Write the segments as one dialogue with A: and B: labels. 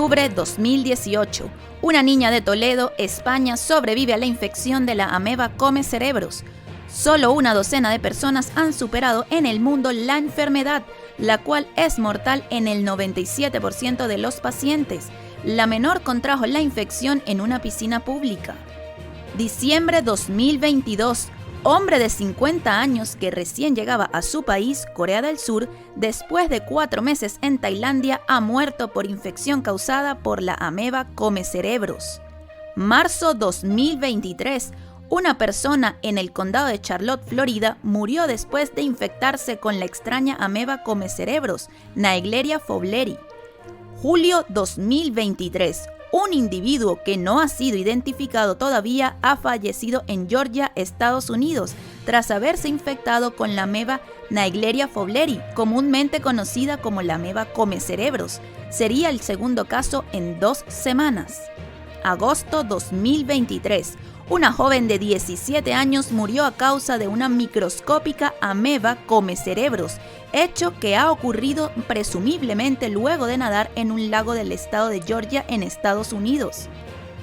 A: Octubre 2018. Una niña de Toledo, España, sobrevive a la infección de la ameba come cerebros. Solo una docena de personas han superado en el mundo la enfermedad, la cual es mortal en el 97% de los pacientes. La menor contrajo la infección en una piscina pública. Diciembre 2022. Hombre de 50 años que recién llegaba a su país, Corea del Sur, después de 4 meses en Tailandia, ha muerto por infección causada por la ameba come cerebros. Marzo 2023. Una persona en el condado de Charlotte, Florida, murió después de infectarse con la extraña ameba come cerebros, Naegleria fowleri. Julio 2023. Un individuo que no ha sido identificado todavía ha fallecido en Georgia, Estados Unidos, tras haberse infectado con la ameba Naegleria fowleri, comúnmente conocida como la ameba come cerebros. Sería el segundo caso en 2 semanas. Agosto 2023. Una joven de 17 años murió a causa de una microscópica ameba come cerebros, hecho que ha ocurrido presumiblemente luego de nadar en un lago del estado de Georgia en Estados Unidos.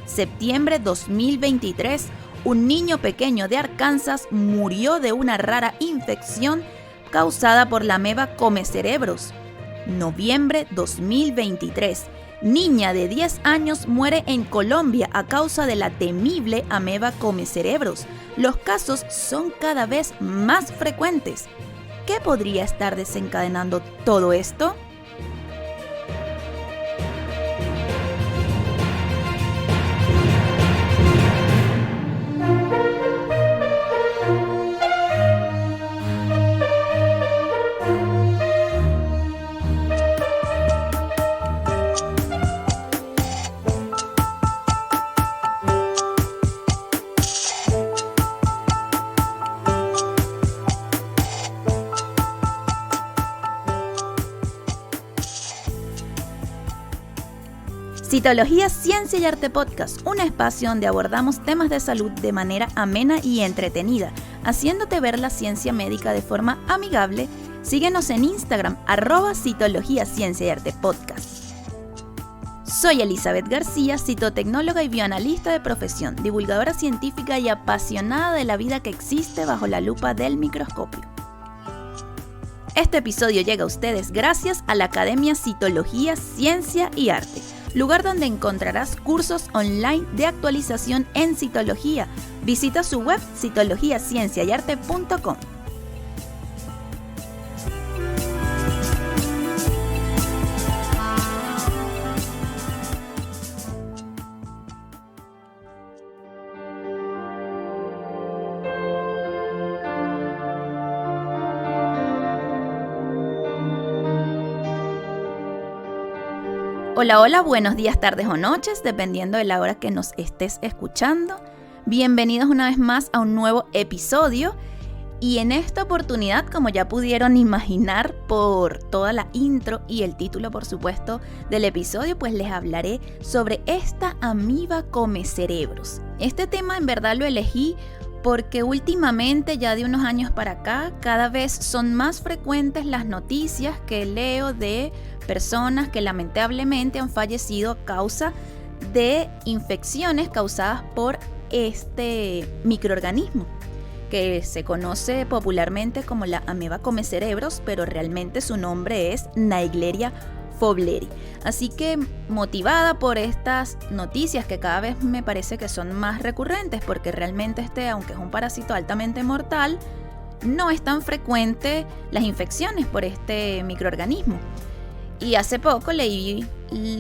A: Septiembre 2023. Un niño pequeño de Arkansas murió de una rara infección causada por la ameba come cerebros. Noviembre 2023. Niña de 10 años muere en Colombia a causa de la temible ameba come cerebros. Los casos son cada vez más frecuentes. ¿Qué podría estar desencadenando todo esto? Citología, Ciencia y Arte Podcast, un espacio donde abordamos temas de salud de manera amena y entretenida, haciéndote ver la ciencia médica de forma amigable. Síguenos en Instagram, @Citología, Ciencia y Arte Podcast. Soy Elizabeth García, citotecnóloga y bioanalista de profesión, divulgadora científica y apasionada de la vida que existe bajo la lupa del microscopio. Este episodio llega a ustedes gracias a la Academia Citología, Ciencia y Arte, lugar donde encontrarás cursos online de actualización en citología. Visita su web citologiacienciayarte.com. Hola, buenos días, tardes o noches, dependiendo de la hora que nos estés escuchando. Bienvenidos una vez más a un nuevo episodio. Y en esta oportunidad, como ya pudieron imaginar por toda la intro y el título, por supuesto, del episodio, pues les hablaré sobre esta ameba come cerebros. Este tema en verdad lo elegí porque últimamente, ya de unos años para acá, cada vez son más frecuentes las noticias que leo de personas que lamentablemente han fallecido a causa de infecciones causadas por este microorganismo, que se conoce popularmente como la ameba come cerebros, pero realmente su nombre es Naegleria fowleri. Así que, motivada por estas noticias que cada vez me parece que son más recurrentes, porque realmente aunque es un parásito altamente mortal, no es tan frecuente las infecciones por este microorganismo. Y hace poco leí el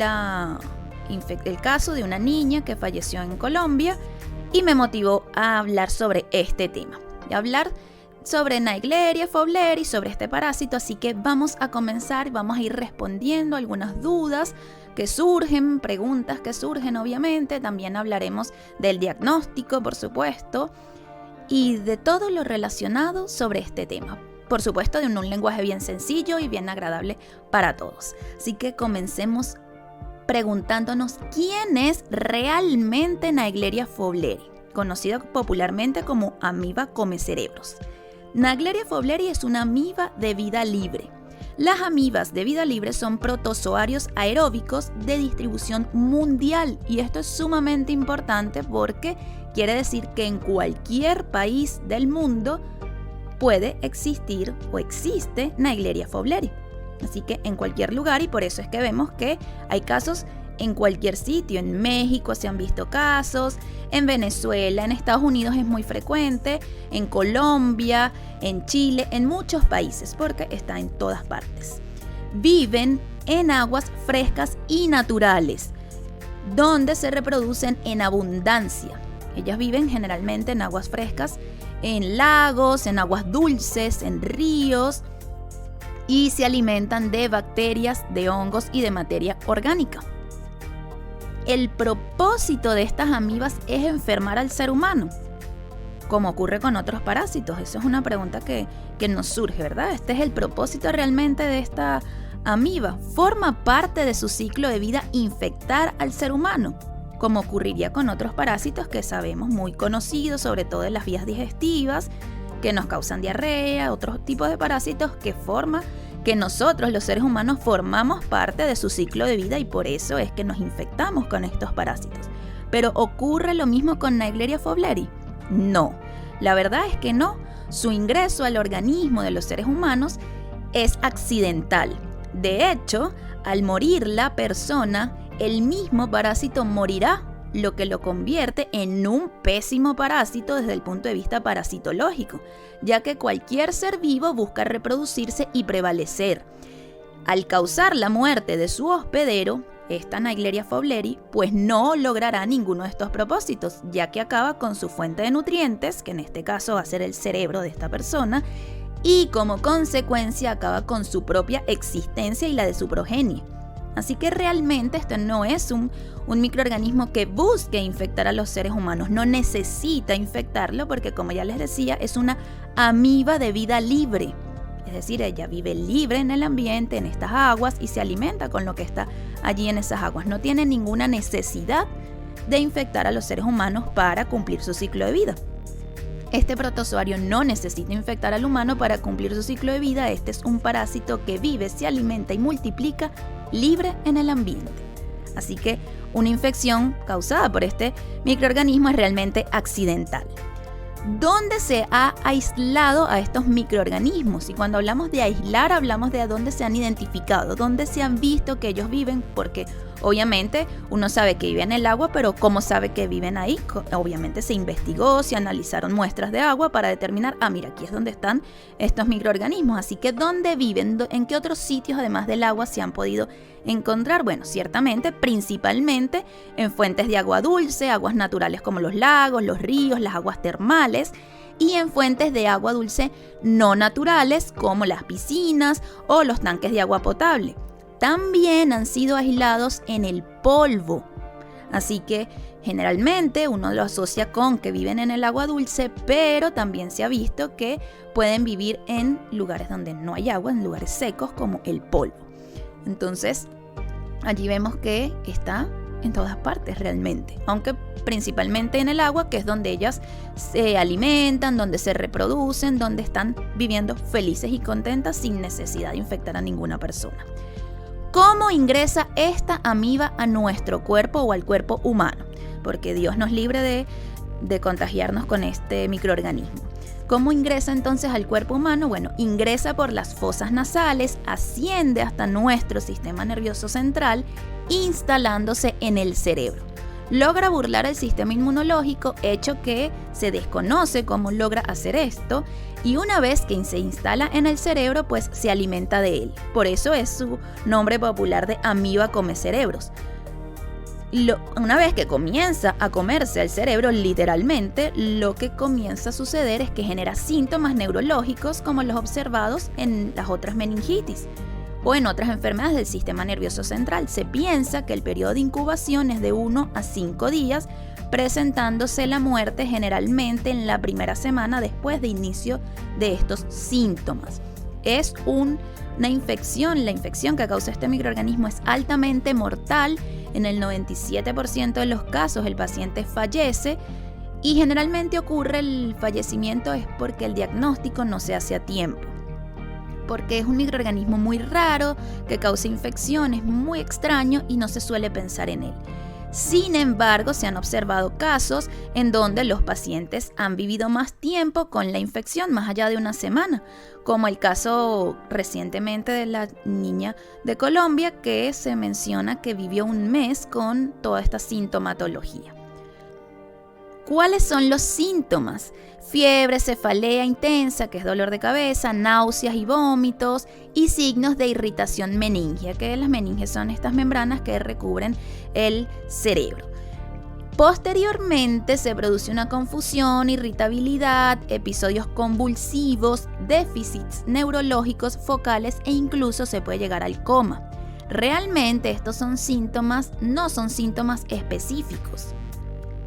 A: caso de una niña que falleció en Colombia y me motivó a hablar sobre este tema, a hablar sobre Naegleria fowleri, sobre este parásito. Así que vamos a comenzar, vamos a ir respondiendo algunas dudas que surgen, preguntas que surgen obviamente. También hablaremos del diagnóstico, por supuesto, y de todo lo relacionado sobre este tema. Por supuesto, de un lenguaje bien sencillo y bien agradable para todos. Así que comencemos preguntándonos quién es realmente Naegleria fowleri, conocida popularmente como ameba come cerebros. Naegleria fowleri es una ameba de vida libre. Las amibas de vida libre son protozoarios aeróbicos de distribución mundial y esto es sumamente importante porque quiere decir que en cualquier país del mundo puede existir o existe Naegleria fowleri. Así que en cualquier lugar, y por eso es que vemos que hay casos en cualquier sitio. En México se han visto casos, en Venezuela, en Estados Unidos es muy frecuente, en Colombia, en Chile, en muchos países, porque está en todas partes. Viven en aguas frescas y naturales, donde se reproducen en abundancia. Ellas viven generalmente en aguas frescas, en lagos, en aguas dulces, en ríos, y se alimentan de bacterias, de hongos y de materia orgánica. El propósito de estas amibas es enfermar al ser humano, como ocurre con otros parásitos. Eso es una pregunta que nos surge, ¿verdad? ¿Este es el propósito realmente de esta amiba? ¿Forma parte de su ciclo de vida infectar al ser humano, como ocurriría con otros parásitos que sabemos muy conocidos, sobre todo en las vías digestivas, que nos causan diarrea, otros tipos de parásitos que nosotros los seres humanos formamos parte de su ciclo de vida y por eso es que nos infectamos con estos parásitos? ¿Pero ocurre lo mismo con Naegleria fowleri? No, la verdad es que no. Su ingreso al organismo de los seres humanos es accidental. De hecho, al morir la persona, el mismo parásito morirá, lo que lo convierte en un pésimo parásito desde el punto de vista parasitológico, ya que cualquier ser vivo busca reproducirse y prevalecer. Al causar la muerte de su hospedero, esta Naegleria fowleri, pues no logrará ninguno de estos propósitos, ya que acaba con su fuente de nutrientes, que en este caso va a ser el cerebro de esta persona, y como consecuencia acaba con su propia existencia y la de su progenie. Así que realmente esto no es un microorganismo que busque infectar a los seres humanos, no necesita infectarlo porque, como ya les decía, es una amiba de vida libre. Es decir, ella vive libre en el ambiente, en estas aguas y se alimenta con lo que está allí en esas aguas. No tiene ninguna necesidad de infectar a los seres humanos para cumplir su ciclo de vida. Este protozoario no necesita infectar al humano para cumplir su ciclo de vida. Este es un parásito que vive, se alimenta y multiplica libre en el ambiente. Así que una infección causada por este microorganismo es realmente accidental. ¿Dónde se ha aislado a estos microorganismos? Y cuando hablamos de aislar, hablamos de a dónde se han identificado, dónde se han visto que ellos viven, porque obviamente uno sabe que viven en el agua, pero ¿cómo sabe que viven ahí? Obviamente se investigó, se analizaron muestras de agua para determinar, mira, aquí es donde están estos microorganismos. Así que ¿dónde viven? ¿En qué otros sitios además del agua se han podido encontrar? Bueno, ciertamente, principalmente en fuentes de agua dulce, aguas naturales como los lagos, los ríos, las aguas termales, y en fuentes de agua dulce no naturales como las piscinas o los tanques de agua potable. También han sido aislados en el polvo. Así que generalmente uno lo asocia con que viven en el agua dulce, pero también se ha visto que pueden vivir en lugares donde no hay agua, en lugares secos como el polvo. Entonces, allí vemos que está en todas partes realmente, aunque principalmente en el agua, que es donde ellas se alimentan, donde se reproducen, donde están viviendo felices y contentas sin necesidad de infectar a ninguna persona. ¿Cómo ingresa esta amiba a nuestro cuerpo o al cuerpo humano? Porque Dios nos libre de contagiarnos con este microorganismo. ¿Cómo ingresa entonces al cuerpo humano? Bueno, ingresa por las fosas nasales, asciende hasta nuestro sistema nervioso central, instalándose en el cerebro. Logra burlar el sistema inmunológico, hecho que se desconoce cómo logra hacer esto, y una vez que se instala en el cerebro, pues se alimenta de él. Por eso es su nombre popular de amiba comecerebros. Una vez que comienza a comerse el cerebro, literalmente, lo que comienza a suceder es que genera síntomas neurológicos como los observados en las otras meningitis o en otras enfermedades del sistema nervioso central. Se piensa que el periodo de incubación es de 1 a 5 días, presentándose la muerte generalmente en la primera semana después de inicio de estos síntomas. Es una infección, la infección que causa este microorganismo es altamente mortal. En el 97% de los casos el paciente fallece y generalmente ocurre el fallecimiento es porque el diagnóstico no se hace a tiempo. porque es un microorganismo muy raro que causa infecciones, muy extraño y no se suele pensar en él. Sin embargo, se han observado casos en donde los pacientes han vivido más tiempo con la infección, más allá de una semana, como el caso recientemente de la niña de Colombia, que se menciona que vivió un mes con toda esta sintomatología. ¿Cuáles son los síntomas? Fiebre, cefalea intensa, que es dolor de cabeza, náuseas y vómitos, y signos de irritación meningia, que las meninges son estas membranas que recubren el cerebro. Posteriormente se produce una confusión, irritabilidad, episodios convulsivos, déficits neurológicos focales e incluso se puede llegar al coma. Realmente estos son síntomas, no son síntomas específicos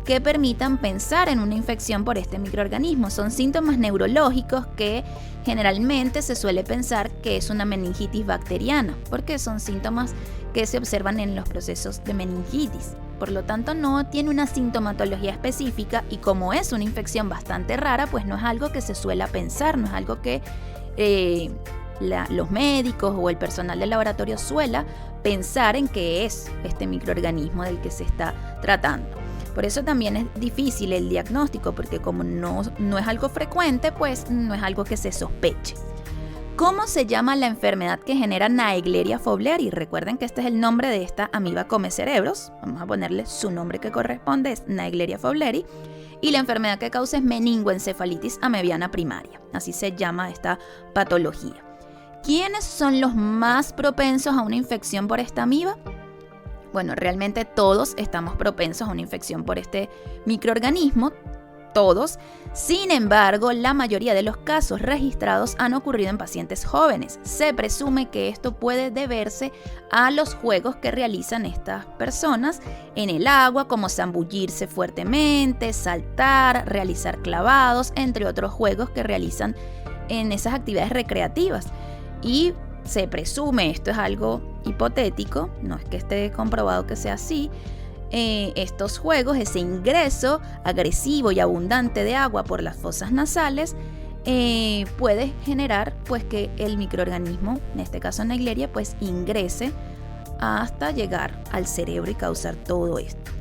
A: que permitan pensar en una infección por este microorganismo. Son síntomas neurológicos que generalmente se suele pensar que es una meningitis bacteriana, porque son síntomas que se observan en los procesos de meningitis. Por lo tanto, no tiene una sintomatología específica y como es una infección bastante rara, pues no es algo que se suele pensar, no es algo que los médicos o el personal del laboratorio suela pensar en qué es este microorganismo del que se está tratando. Por eso también es difícil el diagnóstico, porque como no es algo frecuente, pues no es algo que se sospeche. ¿Cómo se llama la enfermedad que genera Naegleria fowleri? Recuerden que este es el nombre de esta amiba come cerebros. Vamos a ponerle su nombre que corresponde, es Naegleria fowleri. Y la enfermedad que causa es meningoencefalitis amebiana primaria. Así se llama esta patología. ¿Quiénes son los más propensos a una infección por esta amiba? Bueno, realmente todos estamos propensos a una infección por este microorganismo, todos. Sin embargo, la mayoría de los casos registrados han ocurrido en pacientes jóvenes. Se presume que esto puede deberse a los juegos que realizan estas personas en el agua, como zambullirse fuertemente, saltar, realizar clavados, entre otros juegos que realizan en esas actividades recreativas. Y se presume, esto es algo hipotético, no es que esté comprobado que sea así, estos juegos, ese ingreso agresivo y abundante de agua por las fosas nasales, puede generar pues que el microorganismo, en este caso Naegleria, pues ingrese hasta llegar al cerebro y causar todo esto.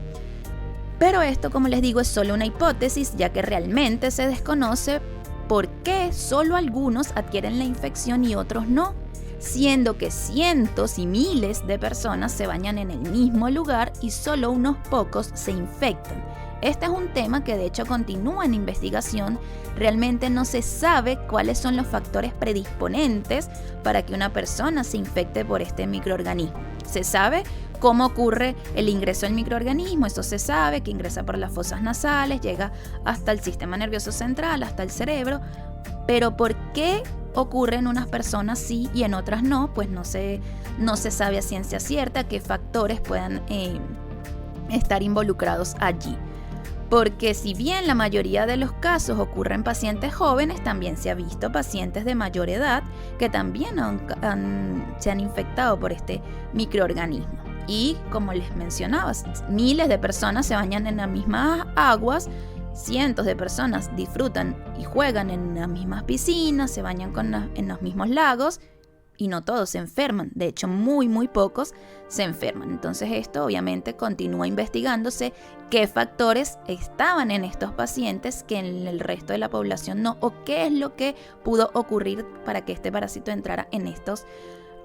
A: Pero esto, como les digo, es solo una hipótesis, ya que realmente se desconoce por qué solo algunos adquieren la infección y otros no, siendo que cientos y miles de personas se bañan en el mismo lugar y solo unos pocos se infectan. Este es un tema que de hecho continúa en investigación. Realmente no se sabe cuáles son los factores predisponentes para que una persona se infecte por este microorganismo. Se sabe cómo ocurre el ingreso del microorganismo, eso se sabe, que ingresa por las fosas nasales, llega hasta el sistema nervioso central, hasta el cerebro, pero ¿por qué ocurre en unas personas sí y en otras no? Pues no se sabe a ciencia cierta qué factores puedan estar involucrados allí. Porque si bien la mayoría de los casos ocurren en pacientes jóvenes, también se ha visto pacientes de mayor edad que también se han infectado por este microorganismo. Y como les mencionaba, miles de personas se bañan en las mismas aguas, cientos de personas disfrutan y juegan en las mismas piscinas, se bañan en los mismos lagos y no todos se enferman. De hecho, muy pocos se enferman. Entonces esto obviamente continúa investigándose qué factores estaban en estos pacientes que en el resto de la población no, o qué es lo que pudo ocurrir para que este parásito entrara en estos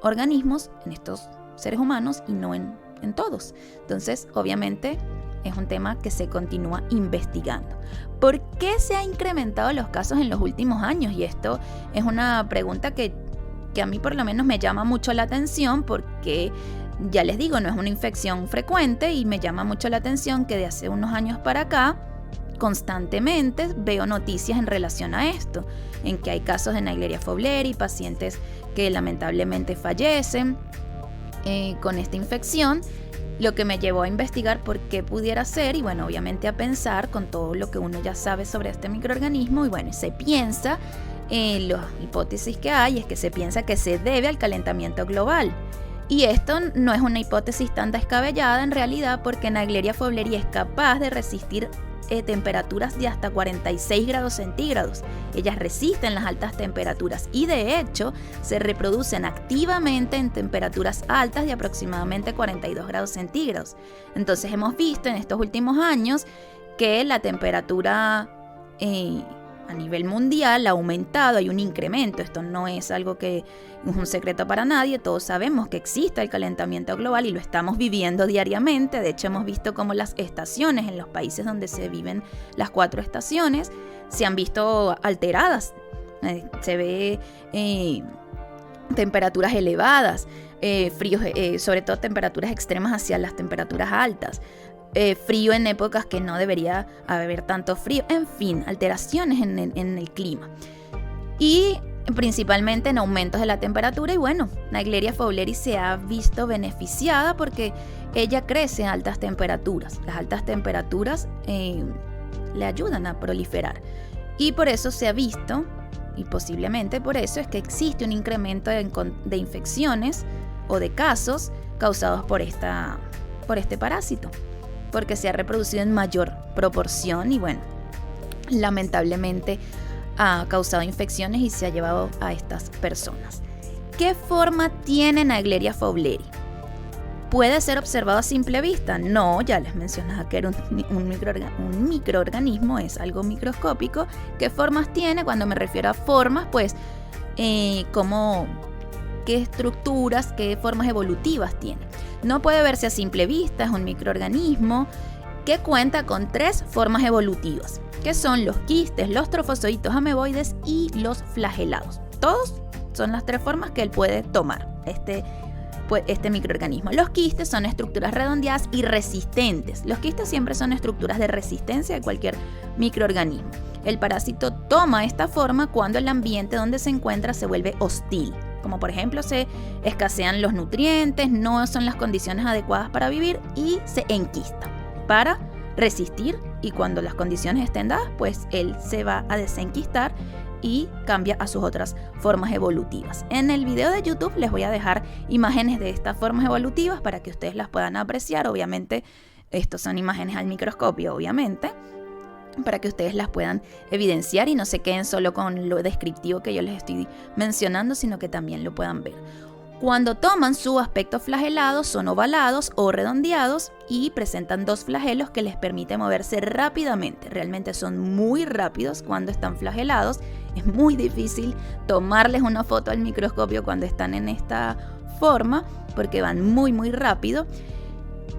A: organismos, en estos seres humanos y no en todos. Entonces, obviamente, es un tema que se continúa investigando. ¿Por qué se han incrementado los casos en los últimos años? Y esto es una pregunta que a mí por lo menos me llama mucho la atención, porque ya les digo, no es una infección frecuente y me llama mucho la atención que de hace unos años para acá constantemente veo noticias en relación a esto, en que hay casos de Naegleria fowleri, pacientes que lamentablemente fallecen con esta infección, lo que me llevó a investigar por qué pudiera ser y bueno, obviamente a pensar con todo lo que uno ya sabe sobre este microorganismo y bueno, se piensa, las hipótesis que hay es que se piensa que se debe al calentamiento global. Y esto no es una hipótesis tan descabellada en realidad, porque Naegleria fowleri es capaz de resistir temperaturas de hasta 46 grados centígrados. Ellas resisten las altas temperaturas y de hecho se reproducen activamente en temperaturas altas de aproximadamente 42 grados centígrados. Entonces hemos visto en estos últimos años que la temperatura a nivel mundial ha aumentado, hay un incremento. Esto no es algo que es un secreto para nadie, todos sabemos que existe el calentamiento global y lo estamos viviendo diariamente. De hecho, hemos visto cómo las estaciones en los países donde se viven las 4 estaciones se han visto alteradas. Se ve temperaturas elevadas, fríos, sobre todo temperaturas extremas hacia las temperaturas altas. Frío en épocas que no debería haber tanto frío, en fin, alteraciones en el clima y principalmente en aumentos de la temperatura. Y bueno, Naegleria fowleri se ha visto beneficiada porque ella crece a altas temperaturas. Las altas temperaturas le ayudan a proliferar y por eso se ha visto, y posiblemente por eso es que existe un incremento de infecciones o de casos causados por este parásito, porque se ha reproducido en mayor proporción y bueno, lamentablemente ha causado infecciones y se ha llevado a estas personas. ¿Qué forma tiene Naegleria fowleri? ¿Puede ser observado a simple vista? No, ya les mencionaba que era un microorganismo, es algo microscópico. ¿Qué formas tiene? Cuando me refiero a formas, pues, qué estructuras, qué formas evolutivas tiene. No puede verse a simple vista, es un microorganismo que cuenta con 3 formas evolutivas, que son los quistes, los trofozoitos ameboides y los flagelados. Todos son las 3 formas que él puede tomar, este microorganismo. Los quistes son estructuras redondeadas y resistentes. Los quistes siempre son estructuras de resistencia de cualquier microorganismo. El parásito toma esta forma cuando el ambiente donde se encuentra se vuelve hostil. Como por ejemplo se escasean los nutrientes, no son las condiciones adecuadas para vivir y se enquista para resistir, y cuando las condiciones estén dadas, pues él se va a desenquistar y cambia a sus otras formas evolutivas. En el video de YouTube les voy a dejar imágenes de estas formas evolutivas para que ustedes las puedan apreciar. Obviamente, estos son imágenes al microscopio, obviamente, para que ustedes las puedan evidenciar y no se queden solo con lo descriptivo que yo les estoy mencionando, sino que también lo puedan ver. Cuando toman su aspecto flagelado, son ovalados o redondeados y presentan 2 flagelos que les permiten moverse rápidamente. Realmente son muy rápidos cuando están flagelados. Es muy difícil tomarles una foto al microscopio cuando están en esta forma porque van muy rápido.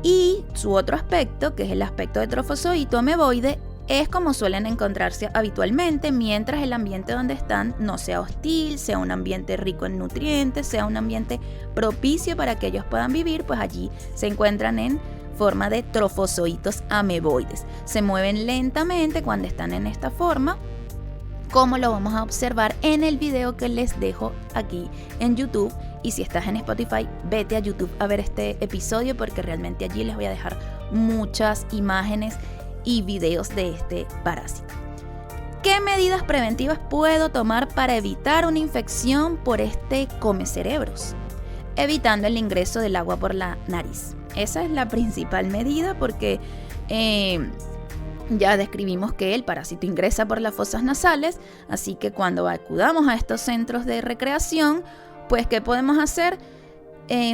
A: Y su otro aspecto, que es el aspecto de trofozoito ameboide, es como suelen encontrarse habitualmente mientras el ambiente donde están no sea hostil, sea un ambiente rico en nutrientes, sea un ambiente propicio para que ellos puedan vivir, pues allí se encuentran en forma de trofozoitos ameboides. Se mueven lentamente cuando están en esta forma, como lo vamos a observar en el video que les dejo aquí en YouTube. Y si estás en Spotify, vete a YouTube a ver este episodio porque realmente allí les voy a dejar muchas imágenes y videos de este parásito. ¿Qué medidas preventivas puedo tomar para evitar una infección por este comecerebros? Evitando el ingreso del agua por la nariz. Esa es la principal medida porque ya describimos que el parásito ingresa por las fosas nasales, así que cuando acudamos a estos centros de recreación, pues ¿qué podemos hacer?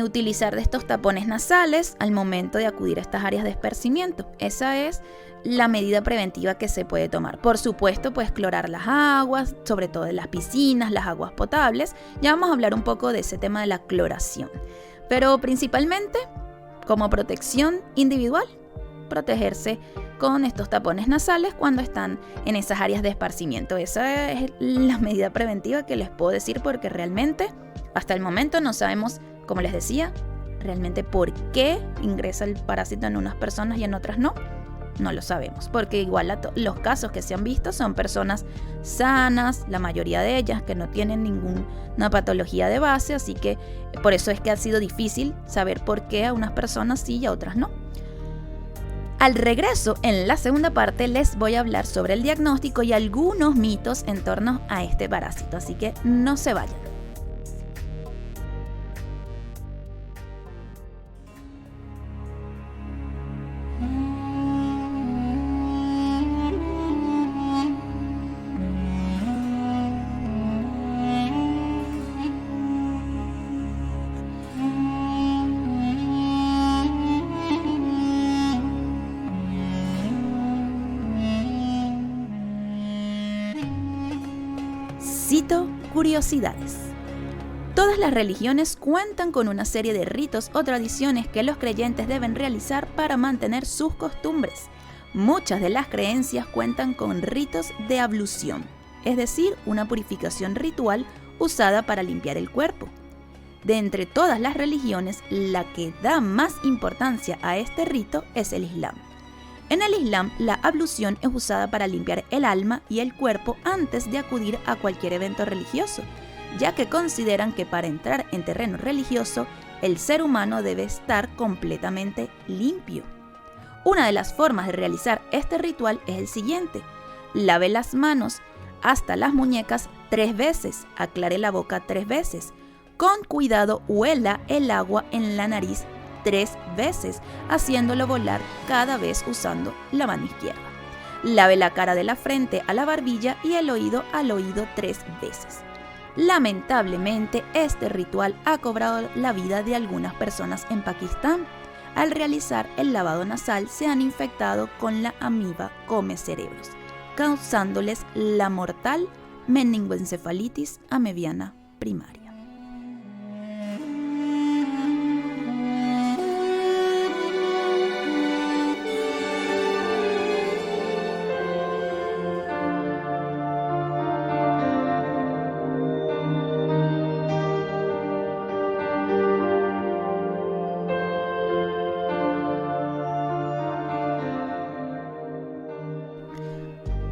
A: Utilizar de estos tapones nasales al momento de acudir a estas áreas de esparcimiento. Esa es la medida preventiva que se puede tomar. Por supuesto, pues clorar las aguas, sobre todo en las piscinas, las aguas potables. Ya vamos a hablar un poco de ese tema de la cloración. Pero principalmente, como protección individual, protegerse con estos tapones nasales cuando están en esas áreas de esparcimiento. Esa es la medida preventiva que les puedo decir porque realmente hasta el momento no sabemos, como les decía, realmente por qué ingresa el parásito en unas personas y en otras no. No lo sabemos, porque igual los casos que se han visto son personas sanas, la mayoría de ellas que no tienen ninguna patología de base, así que por eso es que ha sido difícil saber por qué a unas personas sí y a otras no. Al regreso, en la segunda parte, les voy a hablar sobre el diagnóstico y algunos mitos en torno a este parásito, así que no se vayan. curiosidades. Todas las religiones cuentan con una serie de ritos o tradiciones que los creyentes deben realizar para mantener sus costumbres. Muchas de las creencias cuentan con ritos de ablución, es decir, una purificación ritual usada para limpiar el cuerpo. De entre todas las religiones, la que da más importancia a este rito es el Islam. En el Islam, la ablución es usada para limpiar el alma y el cuerpo antes de acudir a cualquier evento religioso, ya que consideran que para entrar en terreno religioso, el ser humano debe estar completamente limpio. Una de las formas de realizar este ritual es el siguiente: lave las manos hasta las muñecas 3 veces, aclare la boca 3 veces. Con cuidado huela el agua en la nariz 3 veces, haciéndolo volar cada vez usando la mano izquierda. Lave la cara de la frente a la barbilla y el oído al oído 3 veces. Lamentablemente, este ritual ha cobrado la vida de algunas personas en Pakistán. Al realizar el lavado nasal, se han infectado con la amiba come cerebros, causándoles la mortal meningoencefalitis amebiana primaria.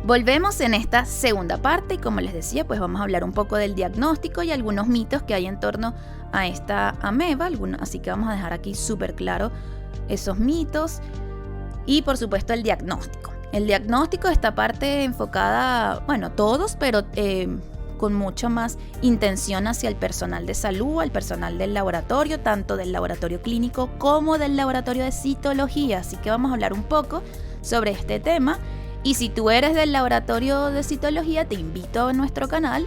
A: Volvemos en esta segunda parte y como les decía, pues vamos a hablar un poco del diagnóstico y algunos mitos que hay en torno a esta ameba, así que vamos a dejar aquí súper claro esos mitos y por supuesto el diagnóstico. El diagnóstico, esta parte enfocada, bueno, todos, pero con mucha más intención hacia el personal de salud, al personal del laboratorio, tanto del laboratorio clínico como del laboratorio de citología, así que vamos a hablar un poco sobre este tema. Y si tú eres del laboratorio de citología, te invito a nuestro canal.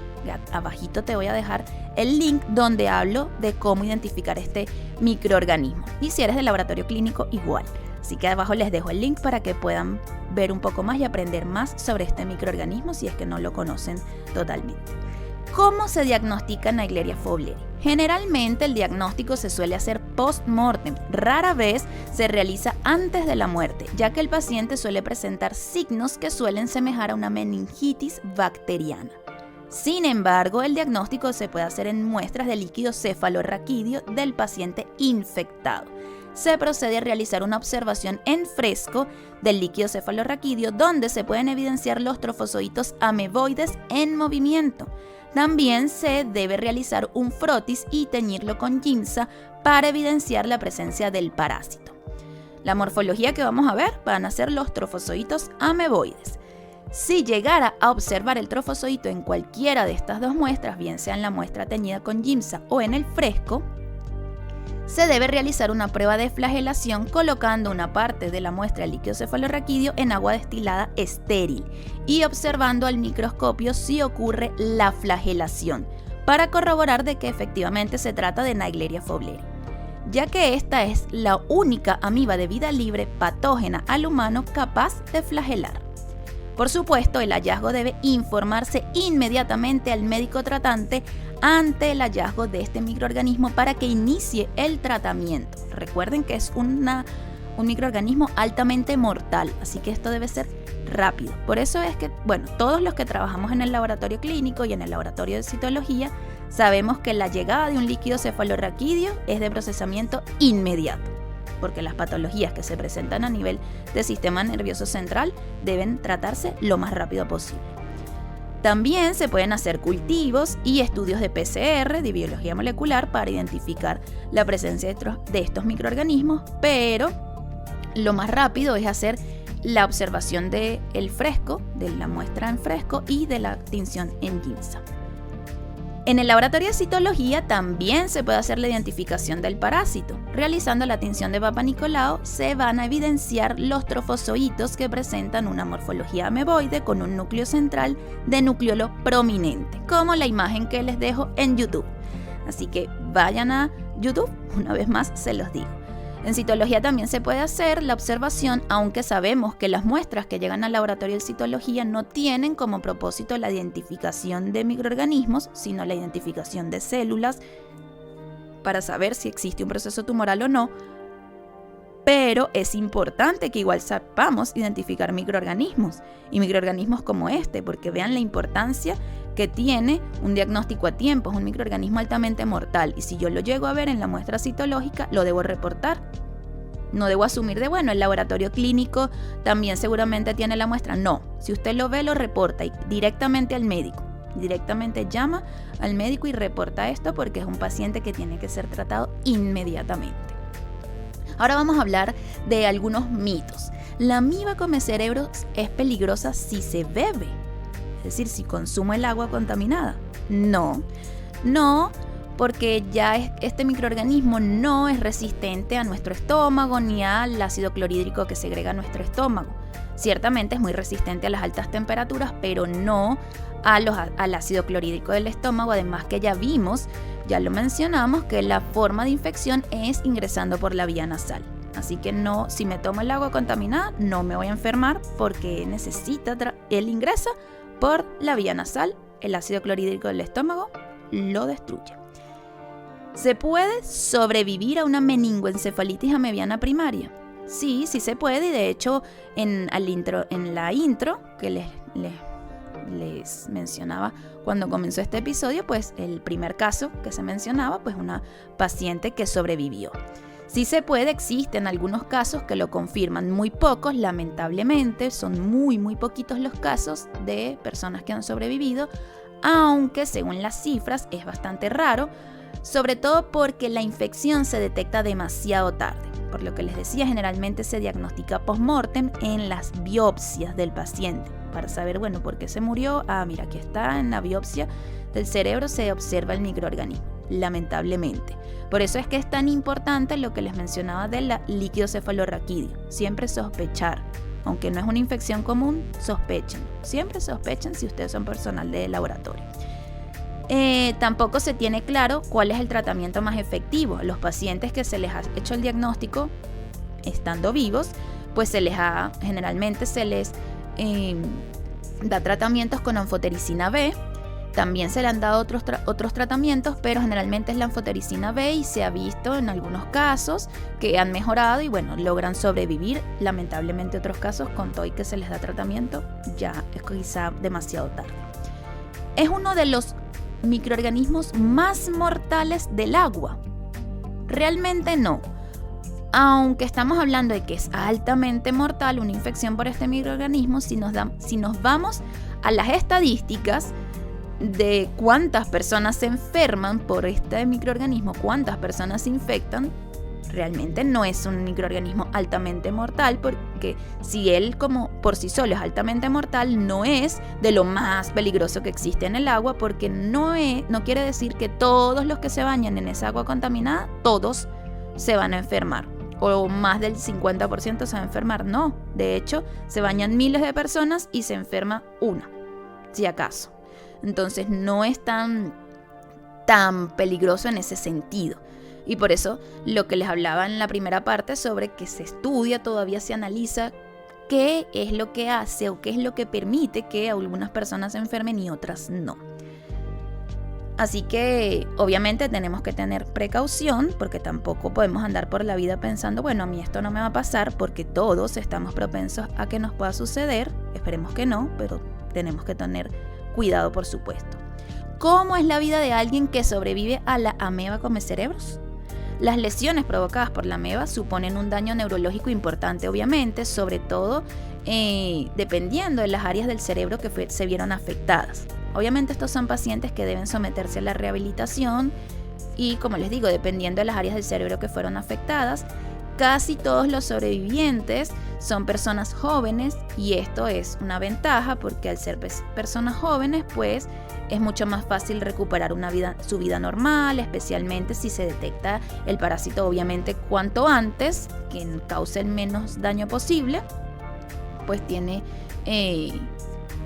A: Abajito te voy a dejar el link donde hablo de cómo identificar este microorganismo. Y si eres del laboratorio clínico, igual. Así que abajo les dejo el link para que puedan ver un poco más y aprender más sobre este microorganismo si es que no lo conocen totalmente. ¿Cómo se diagnostica Naegleria fowleri? Generalmente el diagnóstico se suele hacer post-mortem, rara vez se realiza antes de la muerte, ya que el paciente suele presentar signos que suelen semejar a una meningitis bacteriana. Sin embargo, el diagnóstico se puede hacer en muestras de líquido cefalorraquídeo del paciente infectado. Se procede a realizar una observación en fresco del líquido cefalorraquídeo donde se pueden evidenciar los trofozoitos ameboides en movimiento. También se debe realizar un frotis y teñirlo con ginseng para evidenciar la presencia del parásito. La morfología que vamos a ver van a ser los trofozoitos ameboides. Si llegara a observar el trofozoito en cualquiera de estas dos muestras, bien sea en la muestra teñida con ginseng o en el fresco, se debe realizar una prueba de flagelación colocando una parte de la muestra de líquido cefalorraquídeo en agua destilada estéril y observando al microscopio si ocurre la flagelación para corroborar de que efectivamente se trata de Naegleria fowleri, ya que esta es la única amiba de vida libre patógena al humano capaz de flagelar. Por supuesto, el hallazgo debe informarse inmediatamente al médico tratante ante el hallazgo de este microorganismo para que inicie el tratamiento. Recuerden que es un microorganismo altamente mortal, así que esto debe ser rápido. Por eso es que, todos los que trabajamos en el laboratorio clínico y en el laboratorio de citología sabemos que la llegada de un líquido cefalorraquídeo es de procesamiento inmediato, porque las patologías que se presentan a nivel del sistema nervioso central deben tratarse lo más rápido posible. También se pueden hacer cultivos y estudios de PCR, de biología molecular, para identificar la presencia de estos microorganismos, pero lo más rápido es hacer la observación del fresco, de la muestra en fresco y de la tinción en ginseng. En el laboratorio de citología también se puede hacer la identificación del parásito. Realizando la tinción de Papa Nicolau se van a evidenciar los trofozoitos que presentan una morfología ameboide con un núcleo central de nucleolo prominente, como la imagen que les dejo en YouTube. Así que vayan a YouTube, una vez más se los digo. En citología también se puede hacer la observación, aunque sabemos que las muestras que llegan al laboratorio de citología no tienen como propósito la identificación de microorganismos, sino la identificación de células para saber si existe un proceso tumoral o no. Pero es importante que igual sepamos identificar microorganismos y microorganismos como este, porque vean la importancia que tiene un diagnóstico a tiempo. Es un microorganismo altamente mortal y si yo lo llego a ver en la muestra citológica, lo debo reportar. No debo asumir de, bueno, el laboratorio clínico también seguramente tiene la muestra. No, si usted lo ve, lo reporta y directamente al médico. Directamente llama al médico y reporta esto porque es un paciente que tiene que ser tratado inmediatamente. Ahora vamos a hablar de algunos mitos. La amiba comecerebros es peligrosa si se bebe, es decir, si consumo el agua contaminada. No, porque ya este microorganismo no es resistente a nuestro estómago ni al ácido clorhídrico que segrega nuestro estómago. Ciertamente es muy resistente a las altas temperaturas, pero no al ácido clorhídrico del estómago. Además que ya vimos, ya lo mencionamos, que la forma de infección es ingresando por la vía nasal. Así que no, si me tomo el agua contaminada, no me voy a enfermar porque él ingresa por la vía nasal. El ácido clorhídrico del estómago lo destruye. ¿Se puede sobrevivir a una meningoencefalitis amebiana primaria? Sí se puede, y de hecho en la intro que les mencionaba cuando comenzó este episodio, pues el primer caso que se mencionaba, pues una paciente que sobrevivió. Sí se puede, existen algunos casos que lo confirman, muy pocos, lamentablemente, son muy poquitos los casos de personas que han sobrevivido, aunque según las cifras es bastante raro, sobre todo porque la infección se detecta demasiado tarde. Por lo que les decía, generalmente se diagnostica post-mortem en las biopsias del paciente para saber, bueno, ¿por qué se murió? Mira, aquí está, en la biopsia del cerebro se observa el microorganismo, lamentablemente. Por eso es que es tan importante lo que les mencionaba del líquido cefalorraquídeo. Siempre sospechar, aunque no es una infección común, sospechen. Siempre sospechen si ustedes son personal de laboratorio. Tampoco se tiene claro cuál es el tratamiento más efectivo. A los pacientes que se les ha hecho el diagnóstico estando vivos, pues generalmente se les da tratamientos con anfotericina B. También se le han dado otros tratamientos, pero generalmente es la anfotericina B y se ha visto en algunos casos que han mejorado y bueno, logran sobrevivir. Lamentablemente otros casos, con todo y que se les da tratamiento, ya es quizá demasiado tarde. Es uno de los microorganismos más mortales del agua. Realmente no. Aunque estamos hablando de que es altamente mortal una infección por este microorganismo, si nos vamos a las estadísticas de cuántas personas se enferman por este microorganismo, cuántas personas se infectan, realmente no es un microorganismo altamente mortal, porque si él como por sí solo es altamente mortal, no es de lo más peligroso que existe en el agua, porque no quiere decir que todos los que se bañan en esa agua contaminada, todos se van a enfermar, o más del 50% se va a enfermar. No, de hecho, se bañan miles de personas y se enferma una, si acaso. Entonces no es tan peligroso en ese sentido. Y por eso lo que les hablaba en la primera parte sobre que se estudia, todavía se analiza qué es lo que hace o qué es lo que permite que algunas personas se enfermen y otras no. Así que obviamente tenemos que tener precaución, porque tampoco podemos andar por la vida pensando, bueno, a mí esto no me va a pasar, porque todos estamos propensos a que nos pueda suceder. Esperemos que no, pero tenemos que tener cuidado, por supuesto. ¿Cómo es la vida de alguien que sobrevive a la ameba comecerebros? Las lesiones provocadas por la ameba suponen un daño neurológico importante, obviamente, sobre todo dependiendo de las áreas del cerebro que se vieron afectadas. Obviamente estos son pacientes que deben someterse a la rehabilitación y, como les digo, dependiendo de las áreas del cerebro que fueron afectadas, casi todos los sobrevivientes son personas jóvenes y esto es una ventaja porque al ser personas jóvenes, pues es mucho más fácil recuperar su vida normal, especialmente si se detecta el parásito, obviamente, cuanto antes, que cause el menos daño posible, pues tiene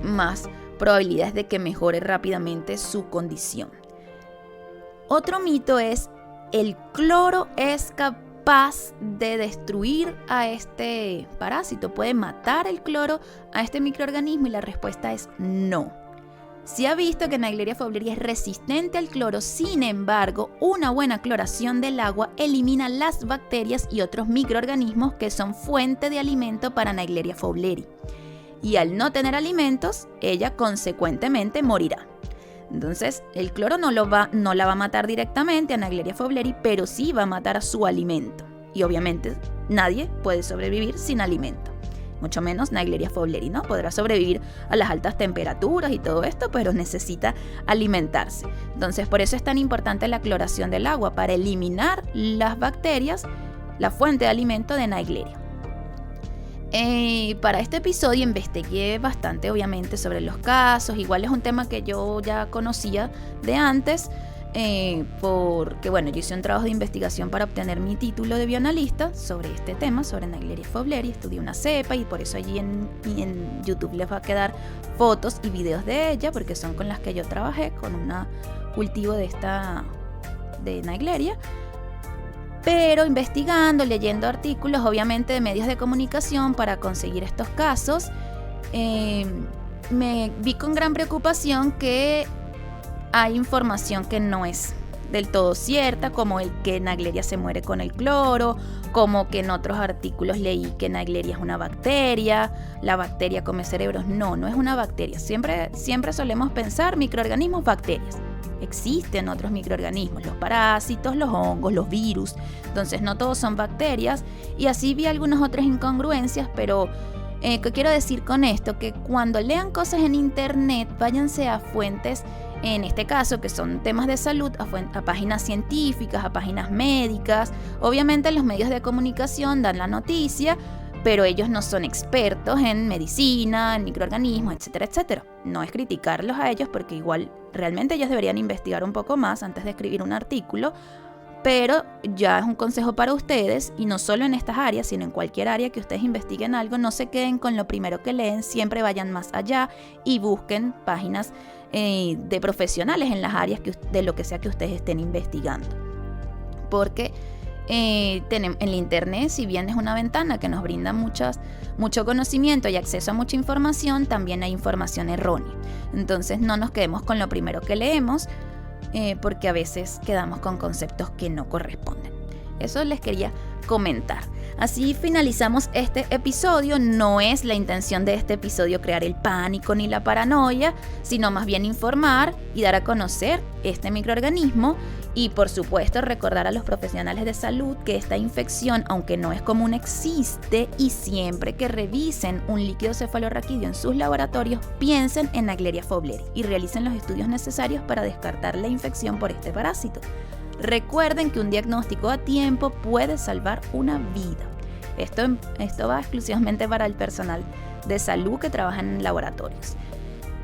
A: más probabilidades de que mejore rápidamente su condición. Otro mito es el cloro es capaz de destruir a este parásito, puede matar el cloro a este microorganismo, y la respuesta es no. Se ha visto que Naegleria fowleri es resistente al cloro, sin embargo, una buena cloración del agua elimina las bacterias y otros microorganismos que son fuente de alimento para Naegleria fowleri. Y al no tener alimentos, ella consecuentemente morirá. Entonces, el cloro no la va a matar directamente a Naegleria fowleri, pero sí va a matar a su alimento. Y obviamente nadie puede sobrevivir sin alimento. Mucho menos Naegleria fowleri, ¿no? Podrá sobrevivir a las altas temperaturas y todo esto, pero necesita alimentarse. Entonces, por eso es tan importante la cloración del agua, para eliminar las bacterias, la fuente de alimento de Naegleria. Para este episodio investigué bastante, obviamente, sobre los casos. Igual es un tema que yo ya conocía de antes, porque yo hice un trabajo de investigación para obtener mi título de bioanalista sobre este tema, sobre Naegleria fowleri. Estudié una cepa y por eso allí en YouTube les va a quedar fotos y videos de ella, porque son con las que yo trabajé con un cultivo de Naegleria. Pero investigando, leyendo artículos, obviamente de medios de comunicación para conseguir estos casos, me vi con gran preocupación que hay información que no es del todo cierta, como el que Naegleria se muere con el cloro, como que en otros artículos leí que Naegleria es una bacteria, la bacteria come cerebros. No es una bacteria. Siempre solemos pensar microorganismos, bacterias. Existen otros microorganismos, los parásitos, los hongos, los virus. Entonces no todos son bacterias, y así vi algunas otras incongruencias, pero ¿qué quiero decir con esto? Que cuando lean cosas en internet, váyanse a fuentes, en este caso que son temas de salud, a páginas científicas, a páginas médicas. Obviamente los medios de comunicación dan la noticia, pero ellos no son expertos en medicina, en microorganismos, etcétera, etcétera. No es criticarlos a ellos, porque igual realmente ellos deberían investigar un poco más antes de escribir un artículo, pero ya es un consejo para ustedes, y no solo en estas áreas, sino en cualquier área que ustedes investiguen algo. No se queden con lo primero que leen, siempre vayan más allá y busquen páginas de profesionales en las áreas de lo que sea que ustedes estén investigando, porque en el internet, si bien es una ventana que nos brinda mucho conocimiento y acceso a mucha información, también hay información errónea. Entonces no nos quedemos con lo primero que leemos, porque a veces quedamos con conceptos que no corresponden. Eso les quería comentar. Así finalizamos este episodio. No es la intención de este episodio crear el pánico ni la paranoia, sino más bien informar y dar a conocer este microorganismo. Y por supuesto recordar a los profesionales de salud que esta infección, aunque no es común, existe, y siempre que revisen un líquido cefalorraquídeo en sus laboratorios, piensen en Naegleria fowleri y realicen los estudios necesarios para descartar la infección por este parásito. Recuerden que un diagnóstico a tiempo puede salvar una vida. Esto va exclusivamente para el personal de salud que trabaja en laboratorios.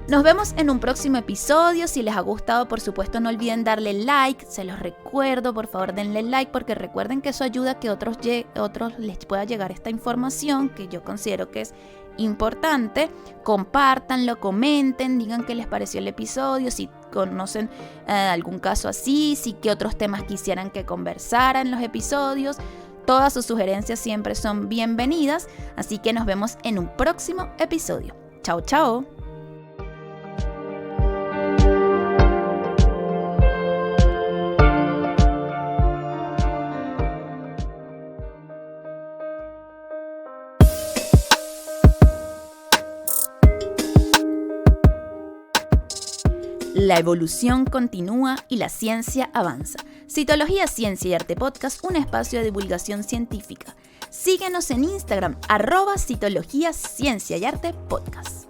A: Nos vemos en un próximo episodio. Si les ha gustado, por supuesto, no olviden darle like. Se los recuerdo, por favor, denle like, porque recuerden que eso ayuda a que otros les pueda llegar esta información, que yo considero que es importante. Compártanlo, comenten, digan qué les pareció el episodio, si conocen algún caso así, si qué otros temas quisieran que conversara en los episodios. Todas sus sugerencias siempre son bienvenidas, así que nos vemos en un próximo episodio. Chao, chao. La evolución continúa y la ciencia avanza. Citología, Ciencia y Arte Podcast, un espacio de divulgación científica. Síguenos en Instagram, @Citología, Ciencia y Arte Podcast.